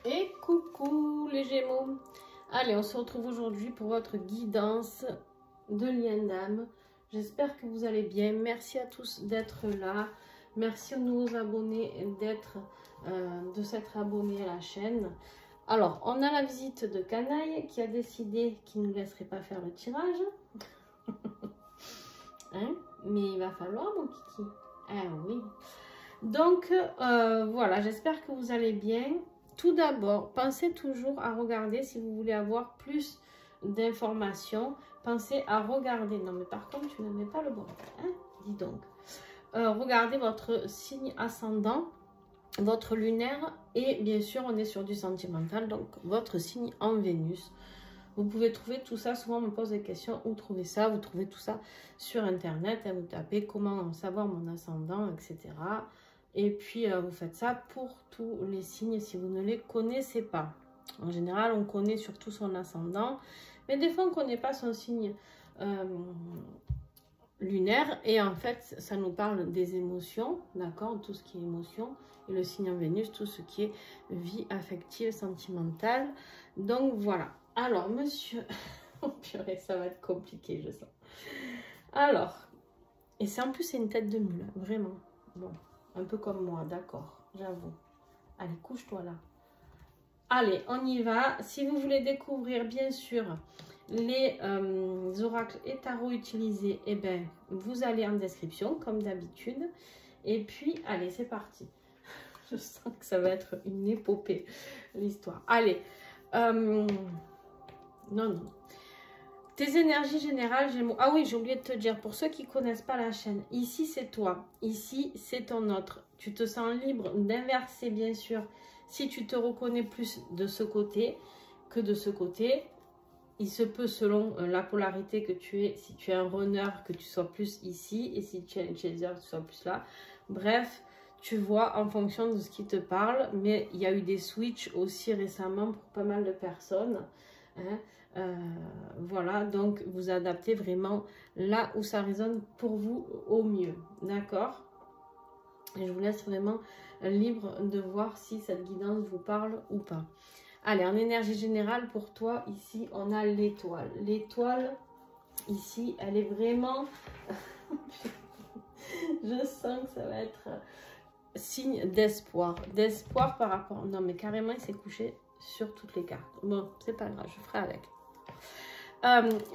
Et coucou les Gémeaux. Allez, on se retrouve aujourd'hui pour votre guidance de lien d'âme. J'espère que vous allez bien. Merci à tous d'être là. Merci aux nouveaux abonnés de s'être abonnés à la chaîne. Alors, on a la visite de Canaille qui a décidé qu'il ne nous laisserait pas faire le tirage. Hein? Mais il va falloir, mon kiki. Ah oui. Donc, voilà, j'espère que vous allez bien. Tout d'abord, pensez toujours à regarder si vous voulez avoir plus d'informations. Pensez à regarder. Non, mais par contre, tu ne mets pas le bon. Hein? Dis donc. Regardez votre signe ascendant, votre lunaire et bien sûr, on est sur du sentimental, donc votre signe en Vénus. Vous pouvez trouver tout ça. Souvent, on me pose des questions. Où trouver ça? Vous trouvez tout ça sur Internet. Hein, vous tapez comment savoir mon ascendant, etc. Et puis, vous faites ça pour tous les signes si vous ne les connaissez pas. En général, on connaît surtout son ascendant. Mais des fois, on ne connaît pas son signe lunaire. Et en fait, ça nous parle des émotions, d'accord? Tout ce qui est émotion. Et le signe en Vénus, tout ce qui est vie affective, sentimentale. Donc, voilà. Alors, monsieur... Oh purée, ça va être compliqué, je sens. Alors, et c'est en plus, c'est une tête de mule, vraiment. Bon. Un peu comme moi, d'accord, j'avoue. Allez, couche-toi là. Allez, on y va. Si vous voulez découvrir, bien sûr, les oracles et tarots utilisés, eh bien, vous allez en description, comme d'habitude. Et puis, allez, c'est parti. Je sens que ça va être une épopée, l'histoire. Allez. Non. Tes énergies générales, Gémeaux. Ah oui, j'ai oublié de te dire, pour ceux qui ne connaissent pas la chaîne, ici c'est toi, ici c'est ton autre. Tu te sens libre d'inverser, bien sûr, si tu te reconnais plus de ce côté que de ce côté. Il se peut, selon la polarité que tu es, si tu es un runner, que tu sois plus ici, et si tu es un chaser, que tu sois plus là. Bref, tu vois en fonction de ce qui te parle, mais il y a eu des switches aussi récemment pour pas mal de personnes. Hein. Voilà, donc vous adaptez vraiment là où ça résonne pour vous au mieux, d'accord? Et je vous laisse vraiment libre de voir si cette guidance vous parle ou pas. Allez, en énergie générale, pour toi, ici, on a l'étoile. L'étoile, ici, elle est vraiment... Je sens que ça va être signe d'espoir. D'espoir par rapport... Non, mais carrément, il s'est couché sur toutes les cartes. Bon, c'est pas grave, je ferai avec.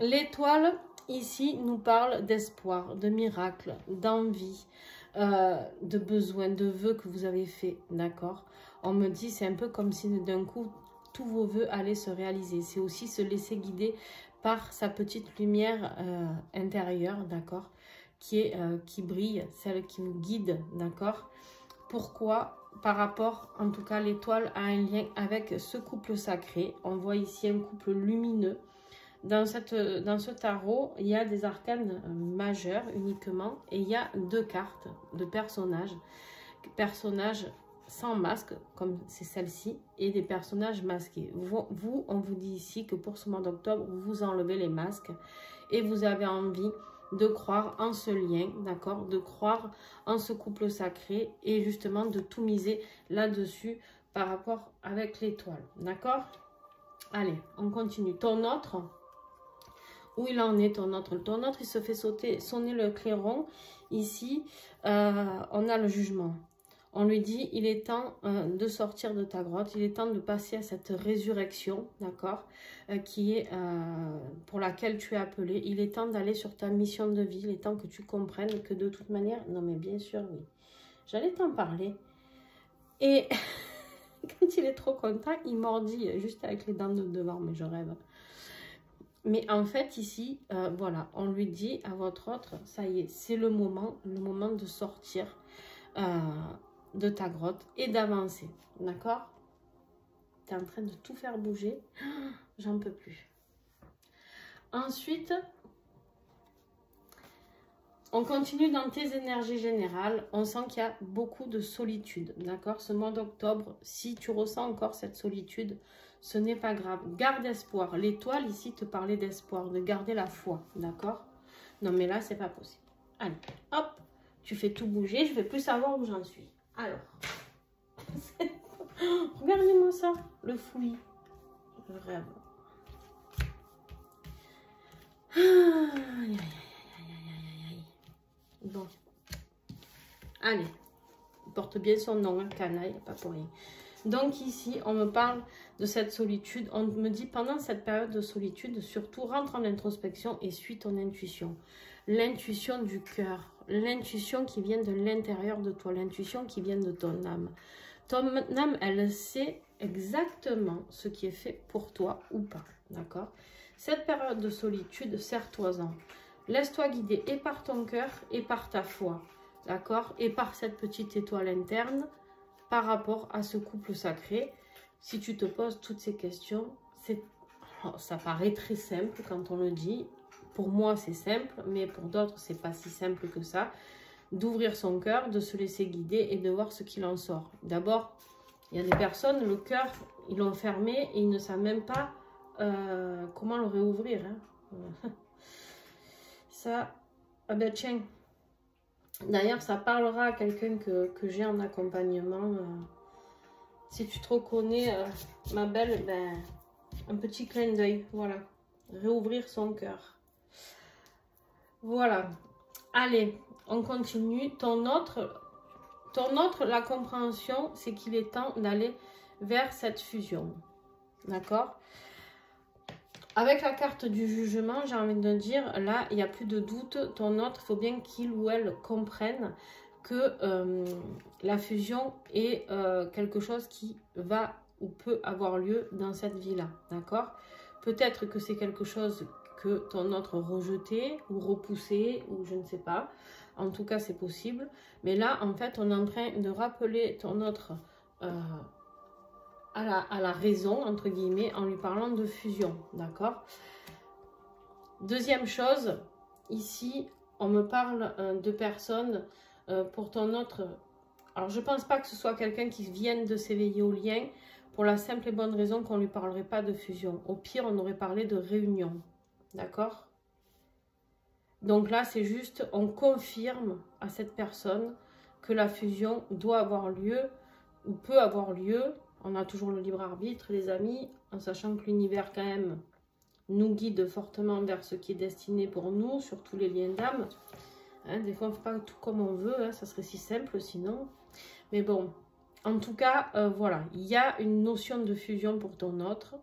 L'étoile, ici, nous parle d'espoir, de miracle, d'envie, de besoin, de vœux que vous avez fait, d'accord? On me dit, c'est un peu comme si d'un coup, tous vos vœux allaient se réaliser. C'est aussi se laisser guider par sa petite lumière intérieure, d'accord? Qui brille, celle qui nous guide, d'accord? Pourquoi? Par rapport, en tout cas, l'étoile a un lien avec ce couple sacré. On voit ici un couple lumineux. Dans ce tarot, il y a des arcanes majeurs uniquement et il y a deux cartes de personnages. Personnages sans masque, comme c'est celle-ci, et des personnages masqués. Vous, on vous dit ici que pour ce mois d'octobre, vous enlevez les masques et vous avez envie de croire en ce lien, d'accord? De croire en ce couple sacré et justement de tout miser là-dessus par rapport avec l'étoile, d'accord? Allez, on continue. Ton autre... Où il en est ton autre? Ton autre, il se fait sonner le clairon. Ici, on a le jugement. On lui dit, il est temps de sortir de ta grotte. Il est temps de passer à cette résurrection, d'accord, qui est pour laquelle tu es appelé. Il est temps d'aller sur ta mission de vie. Il est temps que tu comprennes que de toute manière... Non, mais bien sûr, oui. J'allais t'en parler. Et quand il est trop content, il mordit juste avec les dents de devant. Mais je rêve. Mais en fait, ici, voilà, on lui dit à votre autre, ça y est, c'est le moment de sortir de ta grotte et d'avancer, d'accord? Tu es en train de tout faire bouger, j'en peux plus. Ensuite, on continue dans tes énergies générales. On sent qu'il y a beaucoup de solitude, d'accord? Ce mois d'octobre, si tu ressens encore cette solitude, ce n'est pas grave. Garde espoir. L'étoile ici te parlait d'espoir, de garder la foi, d'accord? Non, mais là, c'est pas possible. Allez, hop, tu fais tout bouger. Je ne vais plus savoir où j'en suis. Alors, Oh, regardez-moi ça, le fouillis. Je rêve. Aïe, aïe, aïe, aïe. Bon. Allez. Il porte bien son nom, hein, canaille, pas pour rien. Donc ici, on me parle de cette solitude. On me dit, pendant cette période de solitude, surtout, rentre en introspection et suis ton intuition. L'intuition du cœur. L'intuition qui vient de l'intérieur de toi. L'intuition qui vient de ton âme. Ton âme, elle sait exactement ce qui est fait pour toi ou pas. D'accord? Cette période de solitude, serre-toi-en. Laisse-toi guider et par ton cœur et par ta foi. D'accord? Et par cette petite étoile interne par rapport à ce couple sacré. Si tu te poses toutes ces questions, ça paraît très simple quand on le dit. Pour moi, c'est simple, mais pour d'autres, c'est pas si simple que ça. D'ouvrir son cœur, de se laisser guider et de voir ce qu'il en sort. D'abord, il y a des personnes, le cœur, ils l'ont fermé et ils ne savent même pas comment le réouvrir. Hein. Ça, ah ben tiens. D'ailleurs, ça parlera à quelqu'un que j'ai en accompagnement. Si tu te reconnais, ma belle, ben, un petit clin d'œil. Voilà. Réouvrir son cœur. Voilà. Allez, on continue. Ton autre, la compréhension, c'est qu'il est temps d'aller vers cette fusion. D'accord? Avec la carte du jugement, j'ai envie de dire, là, il n'y a plus de doute. Ton autre, il faut bien qu'il ou elle comprenne que la fusion est quelque chose qui va ou peut avoir lieu dans cette vie-là. D'accord? Peut-être que c'est quelque chose que ton autre rejetait ou repoussait ou je ne sais pas. En tout cas, c'est possible. Mais là, en fait, on est en train de rappeler ton autre à la raison, entre guillemets, en lui parlant de fusion, d'accord? Deuxième chose, ici, on me parle de personnes pour ton autre... Alors, je ne pense pas que ce soit quelqu'un qui vienne de s'éveiller au lien, pour la simple et bonne raison qu'on ne lui parlerait pas de fusion. Au pire, on aurait parlé de réunion, d'accord? Donc là, c'est juste, on confirme à cette personne que la fusion doit avoir lieu ou peut avoir lieu. On a toujours le libre arbitre, les amis, en sachant que l'univers, quand même, nous guide fortement vers ce qui est destiné pour nous, sur tous les liens d'âme. Hein, des fois, on ne fait pas tout comme on veut, hein, ça serait si simple sinon. Mais bon, en tout cas, voilà, il y a une notion de fusion pour ton autre.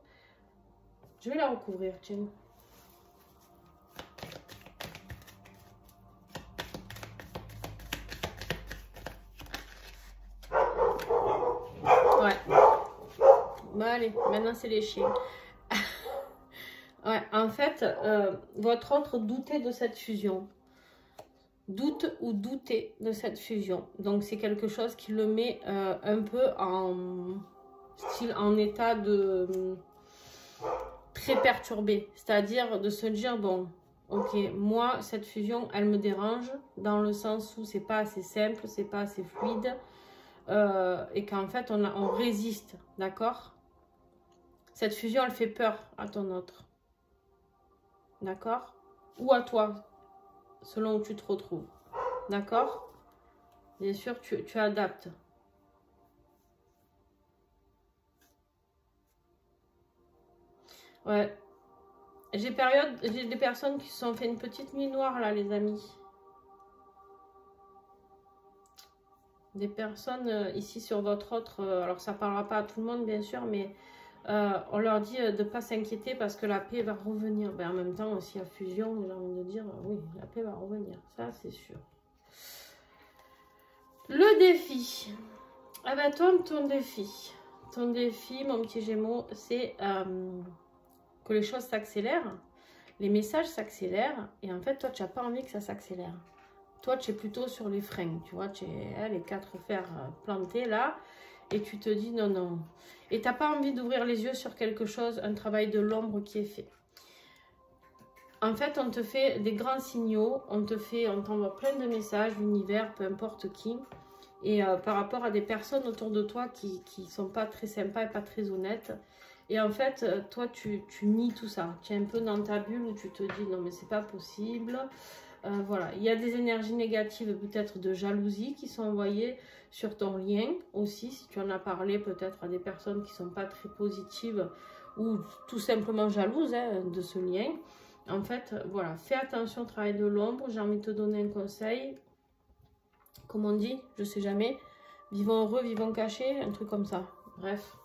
Je vais la recouvrir, tiens. Ouais. Bon, allez, maintenant c'est les chiens. Ouais, en fait, votre autre doutait de cette fusion. Doute ou douter de cette fusion. Donc, c'est quelque chose qui le met un peu en état de très perturbé. C'est-à-dire de se dire, bon, ok, moi, cette fusion, elle me dérange dans le sens où c'est pas assez simple, c'est pas assez fluide. Et qu'en fait, on résiste, d'accord? Cette fusion, elle fait peur à ton autre. D'accord? Ou à toi, selon où tu te retrouves. D'accord? Bien sûr, tu adaptes. Ouais. J'ai des personnes qui se sont fait une petite nuit noire, là, les amis. Des personnes ici sur votre autre, alors ça parlera pas à tout le monde, bien sûr, mais on leur dit de ne pas s'inquiéter parce que la paix va revenir. Ben, en même temps, aussi à fusion, j'ai envie de dire, oui, la paix va revenir, ça c'est sûr. Le défi. Ah ben toi, ton défi, mon petit Gémeaux, c'est que les choses s'accélèrent, les messages s'accélèrent, et en fait, toi, tu n'as pas envie que ça s'accélère. Toi, tu es plutôt sur les freins, tu vois, tu es les 4 fers plantés là, et tu te dis non, non. Et tu n'as pas envie d'ouvrir les yeux sur quelque chose, un travail de l'ombre qui est fait. En fait, on te fait des grands signaux, on t'envoie plein de messages, l'univers, peu importe qui, et par rapport à des personnes autour de toi qui sont pas très sympas et pas très honnêtes. Et en fait, toi, tu nies tout ça. Tu es un peu dans ta bulle où tu te dis non mais c'est pas possible. Voilà, il y a des énergies négatives, peut-être de jalousie qui sont envoyées sur ton lien aussi, si tu en as parlé peut-être à des personnes qui ne sont pas très positives ou tout simplement jalouses hein, de ce lien. En fait, voilà, fais attention au travail de l'ombre. J'ai envie de te donner un conseil. Comme on dit, je sais jamais. Vivons heureux, vivons cachés, un truc comme ça. Bref,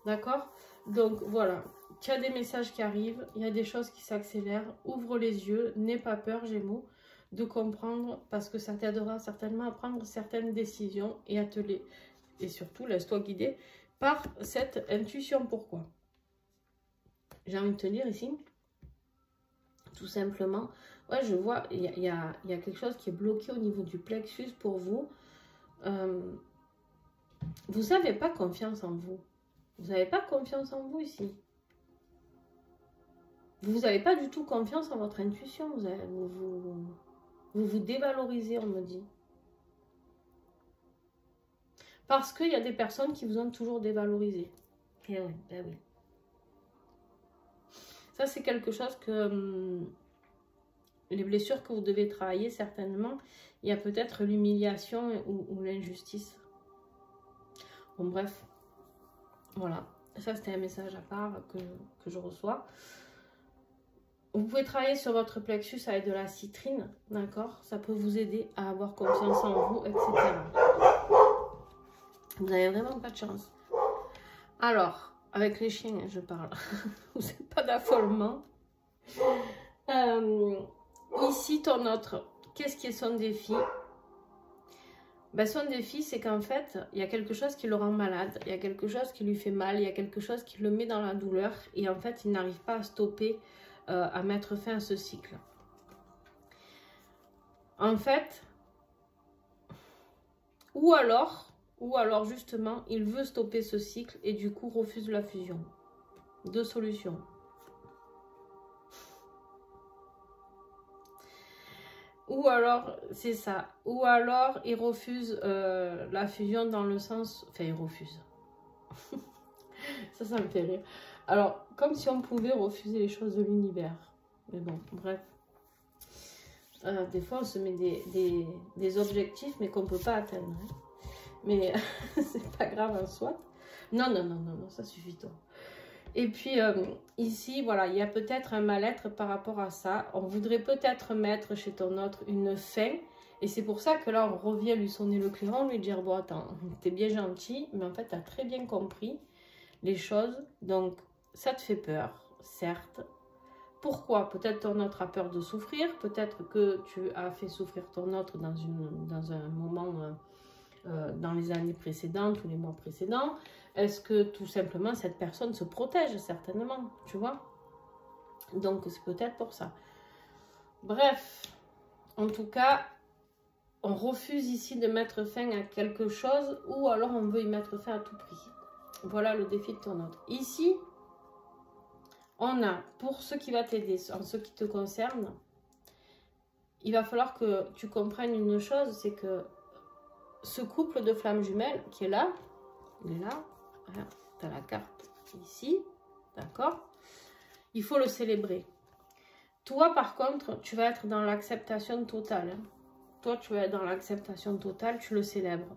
d'accord? Donc voilà, tu as des messages qui arrivent, il y a des choses qui s'accélèrent. Ouvre les yeux, n'aie pas peur, Gémeaux, de comprendre parce que ça t'aidera certainement à prendre certaines décisions et à te les... Et surtout, laisse-toi guider par cette intuition. Pourquoi? J'ai envie de te dire ici, tout simplement, ouais, je vois, il y a quelque chose qui est bloqué au niveau du plexus pour vous. Vous n'avez pas confiance en vous. Vous n'avez pas confiance en vous ici. Vous n'avez pas du tout confiance en votre intuition. Vous vous dévalorisez, on me dit. Parce qu'il y a des personnes qui vous ont toujours dévalorisé. Eh oui, ben oui. Ça, c'est quelque chose que... les blessures que vous devez travailler, certainement, il y a peut-être l'humiliation ou l'injustice. Bon, bref. Voilà. Ça, c'était un message à part que je reçois. Vous pouvez travailler sur votre plexus avec de la citrine, d'accord? Ça peut vous aider à avoir confiance en vous, etc. Vous n'avez vraiment pas de chance. Alors, avec les chiens, je parle. Vous n'avez pas d'affolement. Ici, ton autre, qu'est-ce qui est son défi? Ben, son défi, c'est qu'en fait, il y a quelque chose qui le rend malade, il y a quelque chose qui lui fait mal, il y a quelque chose qui le met dans la douleur, et en fait, il n'arrive pas à stopper, à mettre fin à ce cycle. En fait, ou alors justement, il veut stopper ce cycle et du coup refuse la fusion. Deux solutions. Ou alors, c'est ça. Ou alors, il refuse la fusion dans le sens... Enfin, il refuse. Ça me fait rire. Alors, comme si on pouvait refuser les choses de l'univers. Mais bon, bref. Des fois, on se met des objectifs, mais qu'on ne peut pas atteindre. Hein. Mais c'est pas grave en soi. Non, ça suffit toi. Et puis, ici, voilà, il y a peut-être un mal-être par rapport à ça. On voudrait peut-être mettre chez ton autre une fin. Et c'est pour ça que là, on revient lui sonner le clairon, lui dire, bon, attends, t'es bien gentil, mais en fait, t'as très bien compris les choses. Donc, ça te fait peur, certes. Pourquoi? Peut-être ton autre a peur de souffrir. Peut-être que tu as fait souffrir ton autre dans un moment, dans les années précédentes ou les mois précédents. Est-ce que tout simplement cette personne se protège? Certainement, tu vois. Donc c'est peut-être pour ça. Bref, en tout cas, on refuse ici de mettre fin à quelque chose ou alors on veut y mettre fin à tout prix. Voilà le défi de ton autre. Ici, on a, pour ce qui va t'aider, en ce qui te concerne, il va falloir que tu comprennes une chose, c'est que ce couple de flammes jumelles qui est là, il est là, tu as la carte ici, d'accord? Il faut le célébrer. Toi, par contre, tu vas être dans l'acceptation totale. Hein. Toi, tu vas être dans l'acceptation totale, tu le célèbres.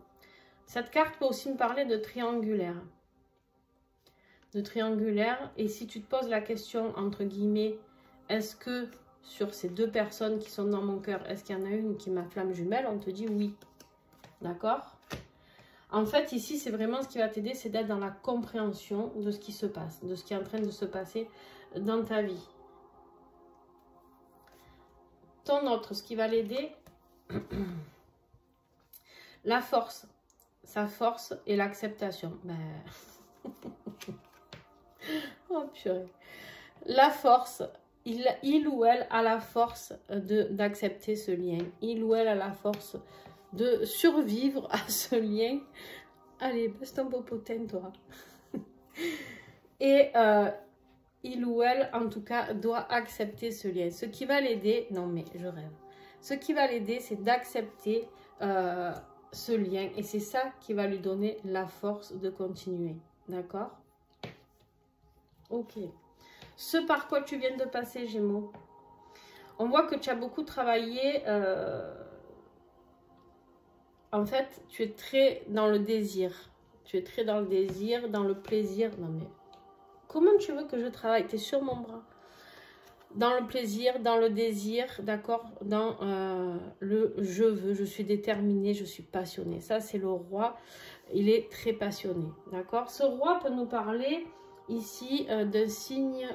Cette carte peut aussi me parler de triangulaire. De triangulaire. Et si tu te poses la question, entre guillemets, est-ce que sur ces deux personnes qui sont dans mon cœur, est-ce qu'il y en a une qui est ma flamme jumelle? On te dit oui. D'accord? En fait, ici, c'est vraiment ce qui va t'aider, c'est d'être dans la compréhension de ce qui se passe, de ce qui est en train de se passer dans ta vie. Ton autre, ce qui va l'aider, la force. Sa force et l'acceptation. Ben... oh purée. La force, il ou elle a la force d'accepter ce lien. Il ou elle a la force de survivre à ce lien. Allez, baisse ton popotin, toi. Et il ou elle, en tout cas, doit accepter ce lien. Ce qui va l'aider, non mais je rêve. Ce qui va l'aider, c'est d'accepter ce lien. Et c'est ça qui va lui donner la force de continuer. D'accord? Ok. Ce par quoi tu viens de passer, Gémeaux. On voit que tu as beaucoup travaillé en fait, tu es très dans le désir. Tu es très dans le désir, dans le plaisir. Non mais, comment tu veux que je travaille? Tu es sur mon bras. Dans le plaisir, dans le désir, d'accord? Dans le je veux, je suis déterminée, je suis passionnée. Ça, c'est le roi. Il est très passionné, d'accord? Ce roi peut nous parler ici d'un signe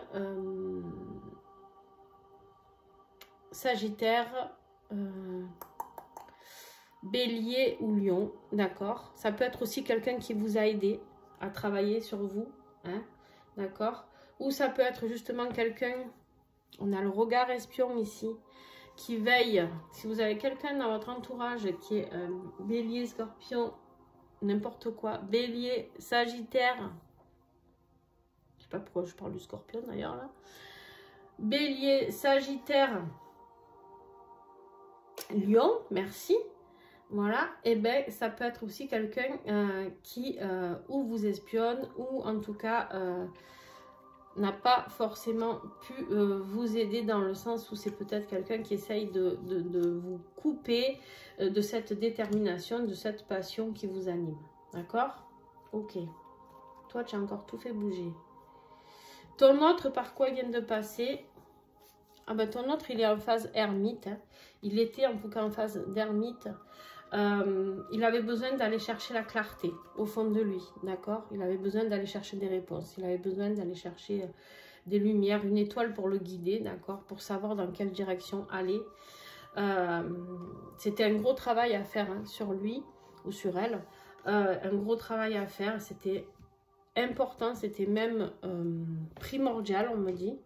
Sagittaire, Bélier ou Lion, d'accord? Ça peut être aussi quelqu'un qui vous a aidé à travailler sur vous, hein, d'accord? Ou ça peut être justement quelqu'un, on a le regard espion ici, qui veille. Si vous avez quelqu'un dans votre entourage qui est Bélier, Scorpion, n'importe quoi, Bélier, Sagittaire, je sais pas pourquoi je parle du Scorpion d'ailleurs là, Bélier, Sagittaire, Lion, merci. Voilà, et bien ça peut être aussi quelqu'un qui ou vous espionne ou en tout cas n'a pas forcément pu vous aider dans le sens où c'est peut-être quelqu'un qui essaye de vous couper de cette détermination, de cette passion qui vous anime. D'accord? Ok. Toi, tu as encore tout fait bouger. Ton autre, par quoi il vient de passer? Ah ben ton autre, il est en phase ermite. Hein. Il était en tout cas en phase d'ermite. Il avait besoin d'aller chercher la clarté au fond de lui, d'accord? Il avait besoin d'aller chercher des réponses, il avait besoin d'aller chercher des lumières, une étoile pour le guider, d'accord? Pour savoir dans quelle direction aller. C'était un gros travail à faire hein, sur lui ou sur elle. Un gros travail à faire, c'était important, c'était même primordial, on me dit.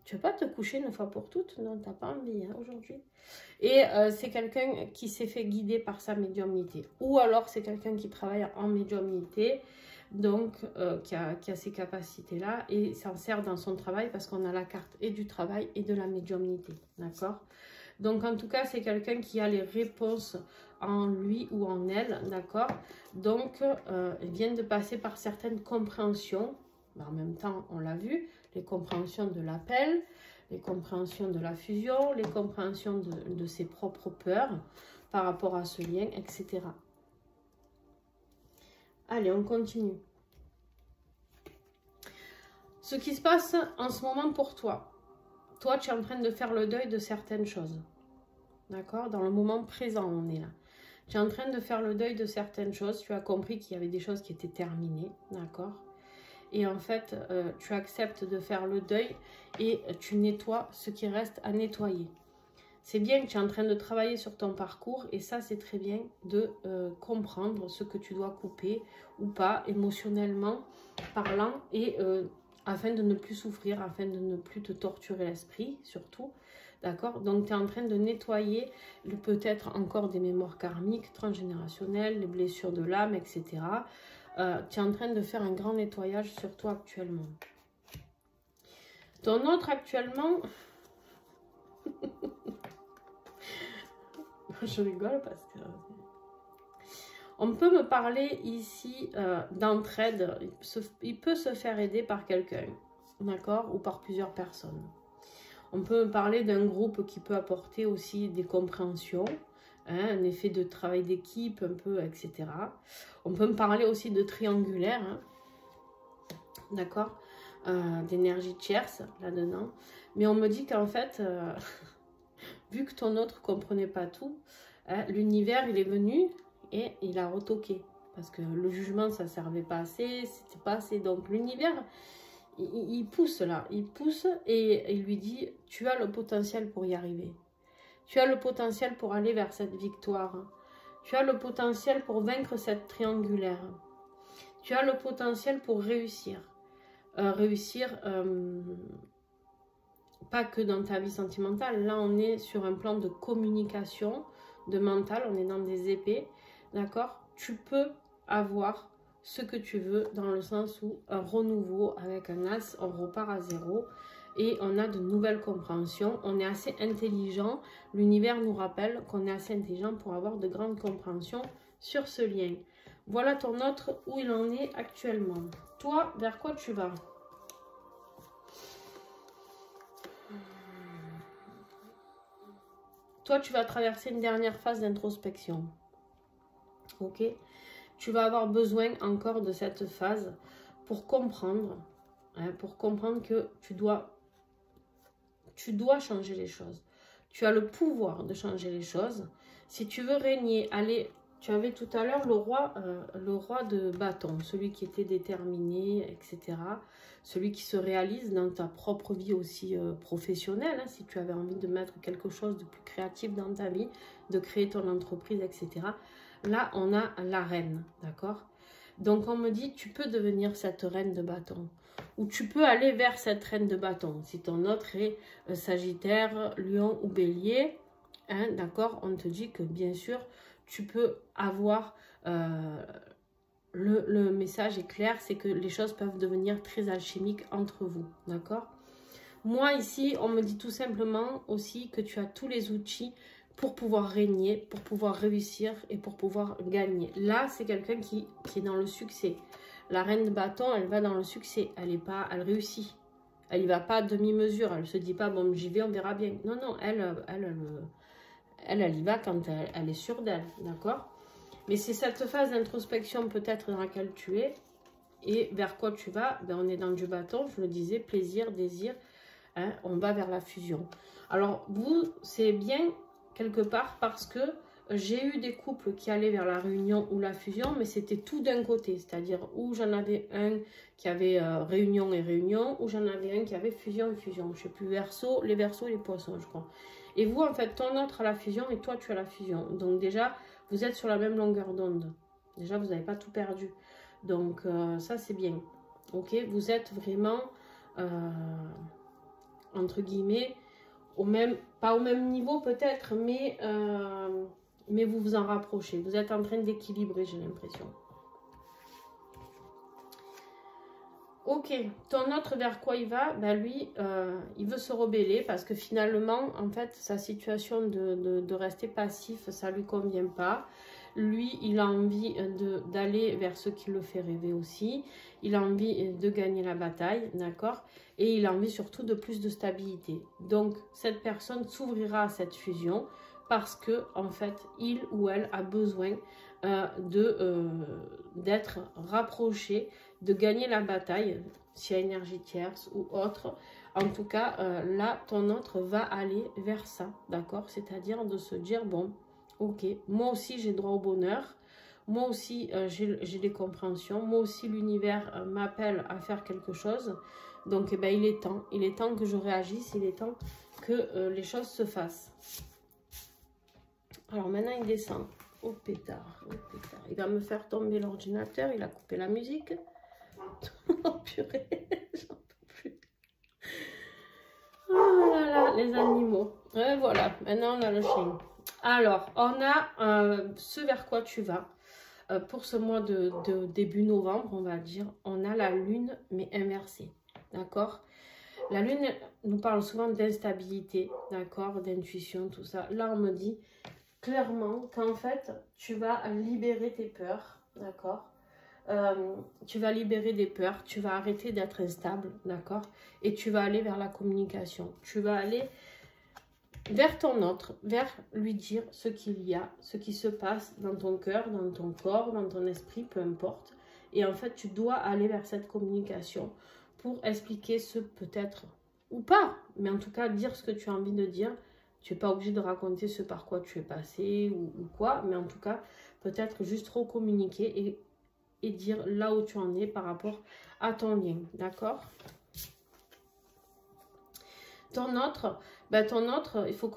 Tu veux pas te coucher une fois pour toutes? Non, t'as pas envie hein, aujourd'hui. Et c'est quelqu'un qui s'est fait guider par sa médiumnité. Ou alors c'est quelqu'un qui travaille en médiumnité, donc qui a ces capacités-là et s'en sert dans son travail parce qu'on a la carte et du travail et de la médiumnité. D'accord? Donc en tout cas, c'est quelqu'un qui a les réponses en lui ou en elle. D'accord? Donc il vient de passer par certaines compréhensions. Mais en même temps, on l'a vu, les compréhensions de l'appel, les compréhensions de la fusion, les compréhensions de ses propres peurs par rapport à ce lien, etc. Allez, on continue. Ce qui se passe en ce moment pour toi. Toi, tu es en train de faire le deuil de certaines choses. D'accord? Dans le moment présent, on est là. Tu es en train de faire le deuil de certaines choses. Tu as compris qu'il y avait des choses qui étaient terminées. D'accord? Et en fait, tu acceptes de faire le deuil et tu nettoies ce qui reste à nettoyer. C'est bien que tu es en train de travailler sur ton parcours et ça, c'est très bien de comprendre ce que tu dois couper ou pas, émotionnellement parlant, et afin de ne plus souffrir, afin de ne plus te torturer l'esprit, surtout. D'accord? Donc, tu es en train de nettoyer peut-être encore des mémoires karmiques, transgénérationnelles, les blessures de l'âme, etc. Tu es en train de faire un grand nettoyage sur toi actuellement. Ton autre actuellement... Je rigole parce que... On peut me parler ici d'entraide. Il peut se faire aider par quelqu'un, d'accord? Ou par plusieurs personnes. On peut me parler d'un groupe qui peut apporter aussi des compréhensions. Hein, un effet de travail d'équipe un peu, etc. On peut me parler aussi de triangulaire, hein, d'accord, d'énergie tierce là-dedans. Mais on me dit qu'en fait, vu que ton autre ne comprenait pas tout, hein, l'univers, il est venu et il a retoqué. Parce que le jugement, ça ne servait pas assez, c'était pas assez. Donc l'univers, il pousse là, il pousse et il lui dit, tu as le potentiel pour y arriver. Tu as le potentiel pour aller vers cette victoire. Tu as le potentiel pour vaincre cette triangulaire. Tu as le potentiel pour réussir. Pas que dans ta vie sentimentale. Là, on est sur un plan de communication, de mental. On est dans des épées. D'accord? Tu peux avoir ce que tu veux dans le sens où un renouveau avec un as, on repart à zéro. Et on a de nouvelles compréhensions, on est assez intelligent, l'univers nous rappelle qu'on est assez intelligent pour avoir de grandes compréhensions sur ce lien. Voilà ton autre, où il en est actuellement. Toi, vers quoi tu vas? toi, tu vas traverser une dernière phase d'introspection. Ok? Tu vas avoir besoin encore de cette phase pour comprendre, hein, pour comprendre que tu dois changer les choses. Tu as le pouvoir de changer les choses. Si tu veux régner, allez, tu avais tout à l'heure le roi de bâton, celui qui était déterminé, etc. Celui qui se réalise dans ta propre vie aussi professionnelle, hein, si tu avais envie de mettre quelque chose de plus créatif dans ta vie, de créer ton entreprise, etc. Là, on a la reine, d'accord? Donc, on me dit, tu peux devenir cette reine de bâton. Ou tu peux aller vers cette reine de bâton. Si ton autre est Sagittaire, Lion ou Bélier, hein, d'accord? On te dit que, bien sûr, tu peux avoir... le message est clair, c'est que les choses peuvent devenir très alchimiques entre vous, d'accord? Moi, ici, on me dit tout simplement aussi que tu as tous les outils pour pouvoir régner, pour pouvoir réussir et pour pouvoir gagner. Là, c'est quelqu'un qui est dans le succès. La reine de bâton, elle va dans le succès. Elle réussit. Elle y va pas à demi-mesure. Elle se dit pas, bon, j'y vais, on verra bien. Non, non, elle y va quand elle est sûre d'elle, d'accord? Mais c'est cette phase d'introspection peut-être dans laquelle tu es et vers quoi tu vas. Ben, on est dans du bâton, je le disais, plaisir, désir. Hein, on va vers la fusion. Alors, vous, c'est bien quelque part parce que j'ai eu des couples qui allaient vers la réunion ou la fusion, mais c'était tout d'un côté. C'est-à-dire où j'en avais un qui avait réunion et réunion, ou j'en avais un qui avait fusion et fusion. Je ne sais plus, Verseau, les Verseaux et les Poissons, je crois. Et vous, en fait, ton autre a la fusion et toi, tu as la fusion. Donc déjà, vous êtes sur la même longueur d'onde. Déjà, vous n'avez pas tout perdu. Donc, ça, c'est bien. Ok, vous êtes vraiment... entre guillemets, pas au même niveau peut-être, mais vous vous en rapprochez. Vous êtes en train d'équilibrer, j'ai l'impression. Ok, ton autre vers quoi il va? Ben lui, il veut se rebeller parce que finalement, en fait, sa situation de rester passif, ça lui convient pas. Lui, il a envie d'aller vers ce qui le fait rêver aussi. Il a envie de gagner la bataille, d'accord? Et il a envie surtout de plus de stabilité. Donc, cette personne s'ouvrira à cette fusion parce que, en fait, il ou elle a besoin d'être rapproché, de gagner la bataille, s'il y a énergie tierce ou autre. En tout cas, là, ton autre va aller vers ça, d'accord? C'est-à-dire de se dire, bon, ok, moi aussi j'ai droit au bonheur, moi aussi j'ai des compréhensions, moi aussi l'univers m'appelle à faire quelque chose. Donc eh ben, il est temps que je réagisse, il est temps que les choses se fassent. Alors maintenant il descend au pétard, il va me faire tomber l'ordinateur, il a coupé la musique. Oh purée, j'en peux plus. Oh là là, les animaux. Et voilà, maintenant on a le chien. Alors, on a ce vers quoi tu vas. Pour ce mois de début novembre, on va dire, on a la lune, mais inversée. D'accord? La lune nous parle souvent d'instabilité, d'accord? D'intuition, tout ça. Là, on me dit clairement qu'en fait, tu vas libérer tes peurs, d'accord? Tu vas libérer des peurs, tu vas arrêter d'être instable, d'accord? Et tu vas aller vers la communication. Tu vas aller vers ton autre, vers lui dire ce qu'il y a, ce qui se passe dans ton cœur, dans ton corps, dans ton esprit, peu importe. Et en fait, tu dois aller vers cette communication pour expliquer ce peut-être, ou pas, mais en tout cas, dire ce que tu as envie de dire. Tu n'es pas obligé de raconter ce par quoi tu es passé ou quoi, mais en tout cas, peut-être juste recommuniquer et dire là où tu en es par rapport à ton lien, d'accord? Ton autre, il faut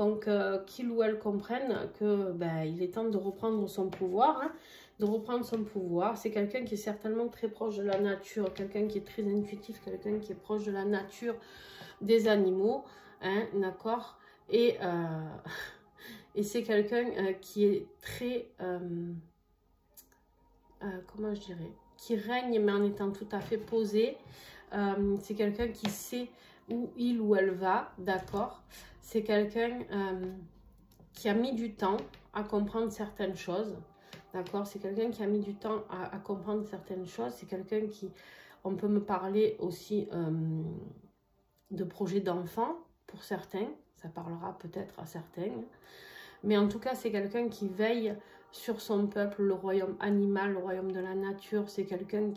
qu'il ou elle comprenne que il est temps de reprendre son pouvoir, hein, de reprendre son pouvoir. C'est quelqu'un qui est certainement très proche de la nature, quelqu'un qui est très intuitif, quelqu'un qui est proche de la nature des animaux, hein, d'accord? Et c'est quelqu'un qui est très, comment je dirais, qui règne mais en étant tout à fait posé. C'est quelqu'un qui sait où il ou elle va, d'accord? C'est quelqu'un qui a mis du temps à comprendre certaines choses, d'accord? C'est quelqu'un qui a mis du temps à comprendre certaines choses. C'est quelqu'un qui, on peut me parler aussi de projets d'enfants, pour certains, ça parlera peut-être à certains. Mais en tout cas, c'est quelqu'un qui veille sur son peuple, le royaume animal, le royaume de la nature. C'est quelqu'un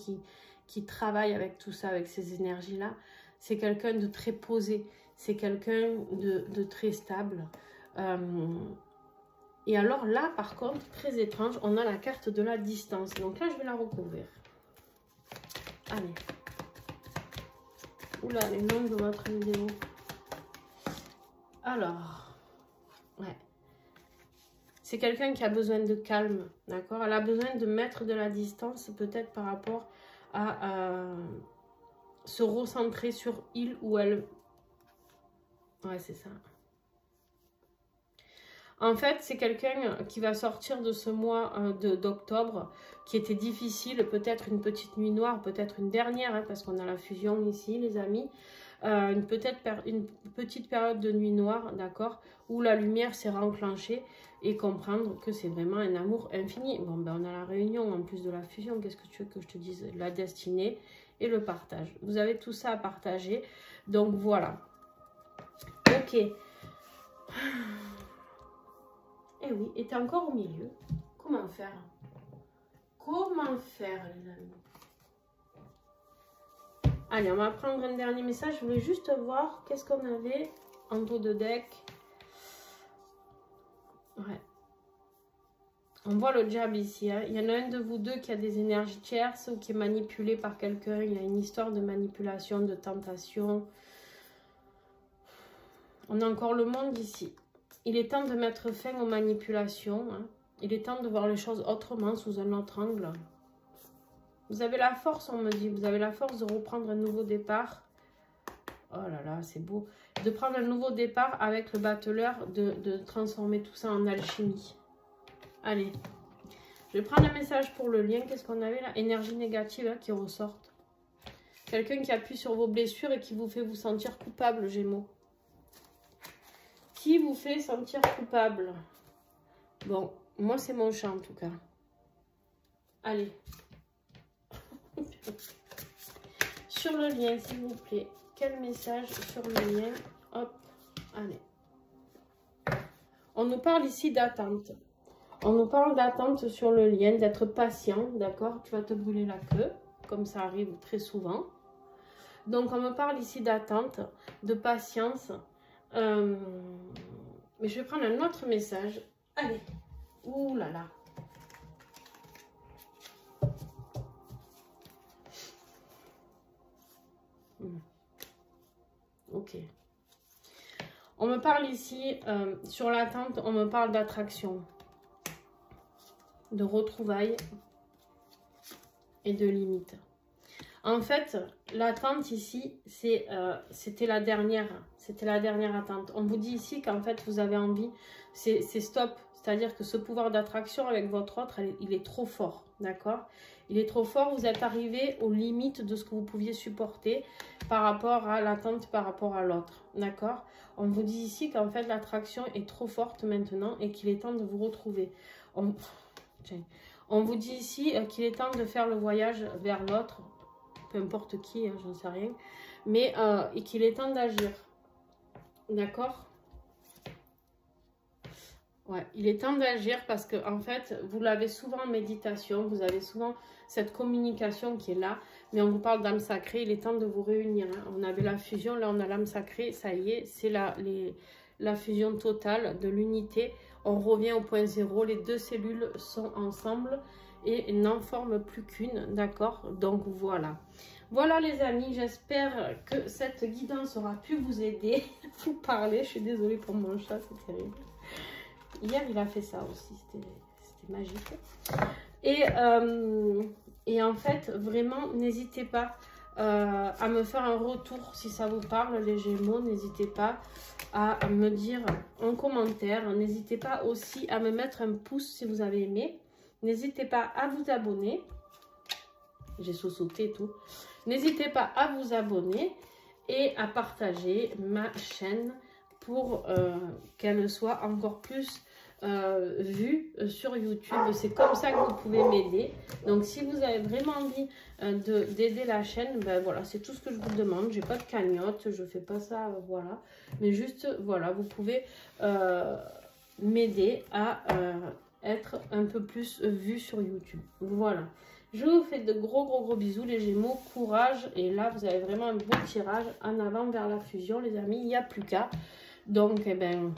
qui travaille avec tout ça, avec ces énergies-là. C'est quelqu'un de très posé. C'est quelqu'un de très stable. Et alors là, par contre, très étrange, on a la carte de la distance. Donc là, je vais la recouvrir. Allez. Oula, les noms de votre vidéo. Alors, ouais. C'est quelqu'un qui a besoin de calme, d'accord? Elle a besoin de mettre de la distance, peut-être par rapport à se recentrer sur il ou elle. Ouais, c'est ça. En fait, c'est quelqu'un qui va sortir de ce mois d'octobre qui était difficile, peut-être une petite nuit noire, peut-être une dernière, hein, parce qu'on a la fusion ici, les amis. Une petite période de nuit noire, d'accord, où la lumière s'est renclenchée et comprendre que c'est vraiment un amour infini. Bon, ben on a la réunion en plus de la fusion, qu'est-ce que tu veux que je te dise? La destinée et le partage. Vous avez tout ça à partager, donc voilà. Ok. Eh oui, et t'es encore au milieu. Comment faire? Comment faire, les amis? Allez, on va prendre un dernier message. Je voulais juste voir qu'est-ce qu'on avait en dos de deck. Ouais. On voit le diable ici. Hein. Il y en a un de vous deux qui a des énergies tierces ou qui est manipulé par quelqu'un. Il y a une histoire de manipulation, de tentation. On a encore le monde ici. Il est temps de mettre fin aux manipulations. Hein. Il est temps de voir les choses autrement, sous un autre angle. Vous avez la force, on me dit. Vous avez la force de reprendre un nouveau départ. Oh là là, c'est beau. De prendre un nouveau départ avec le battleur, de transformer tout ça en alchimie. Allez. Je vais prendre un message pour le lien. Qu'est-ce qu'on avait là? Énergie négative hein, qui ressorte. Quelqu'un qui appuie sur vos blessures et qui vous fait vous sentir coupable, Gémeaux. Qui vous fait sentir coupable? Bon, moi c'est mon chat en tout cas. Allez. Sur le lien, s'il vous plaît. Quel message sur le lien? Hop, allez. On nous parle ici d'attente. On nous parle d'attente sur le lien, d'être patient, d'accord? Tu vas te brûler la queue, comme ça arrive très souvent. Donc, on me parle ici d'attente, de patience. Mais je vais prendre un autre message. Allez. Ouh là là. Ok. On me parle ici, sur l'attente, on me parle d'attraction, de retrouvailles et de limites. En fait, l'attente ici, c'était la dernière attente. On vous dit ici qu'en fait, vous avez envie, c'est stop. C'est-à-dire que ce pouvoir d'attraction avec votre autre, il est trop fort, d'accord? Il est trop fort, vous êtes arrivé aux limites de ce que vous pouviez supporter par rapport à l'attente, par rapport à l'autre, d'accord? On vous dit ici qu'en fait, l'attraction est trop forte maintenant et qu'il est temps de vous retrouver. On vous dit ici qu'il est temps de faire le voyage vers l'autre, peu importe qui, hein, j'en sais rien, mais et qu'il est temps d'agir, d'accord? Ouais, il est temps d'agir parce que en fait, vous l'avez souvent en méditation, vous avez souvent cette communication qui est là, mais on vous parle d'âme sacrée, il est temps de vous réunir. Hein. On avait la fusion, là on a l'âme sacrée, ça y est, c'est la fusion totale de l'unité. On revient au point zéro, les deux cellules sont ensemble et n'en forment plus qu'une, d'accord? Donc voilà. Voilà les amis, j'espère que cette guidance aura pu vous aider, vous parler. Je suis désolée pour mon chat, c'est terrible. Hier, il a fait ça aussi, c'était magique. Et en fait, vraiment, n'hésitez pas à me faire un retour si ça vous parle, les Gémeaux. N'hésitez pas à me dire en commentaire. N'hésitez pas aussi à me mettre un pouce si vous avez aimé. N'hésitez pas à vous abonner. J'ai sauté et tout. N'hésitez pas à vous abonner et à partager ma chaîne pour qu'elle soit encore plus vue sur YouTube. C'est comme ça que vous pouvez m'aider. Donc si vous avez vraiment envie d'aider la chaîne, ben voilà, c'est tout ce que je vous demande. J'ai pas de cagnotte, je fais pas ça, voilà. Mais juste, voilà, vous pouvez m'aider à être un peu plus vue sur YouTube. Voilà. Je vous fais de gros bisous les Gémeaux, courage. Et là, vous avez vraiment un beau tirage en avant vers la fusion, les amis. Il n'y a plus qu'à. Donc, eh ben,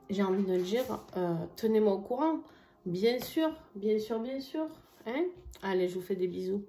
j'ai envie de dire, tenez-moi au courant. Bien sûr. Hein? Allez, je vous fais des bisous.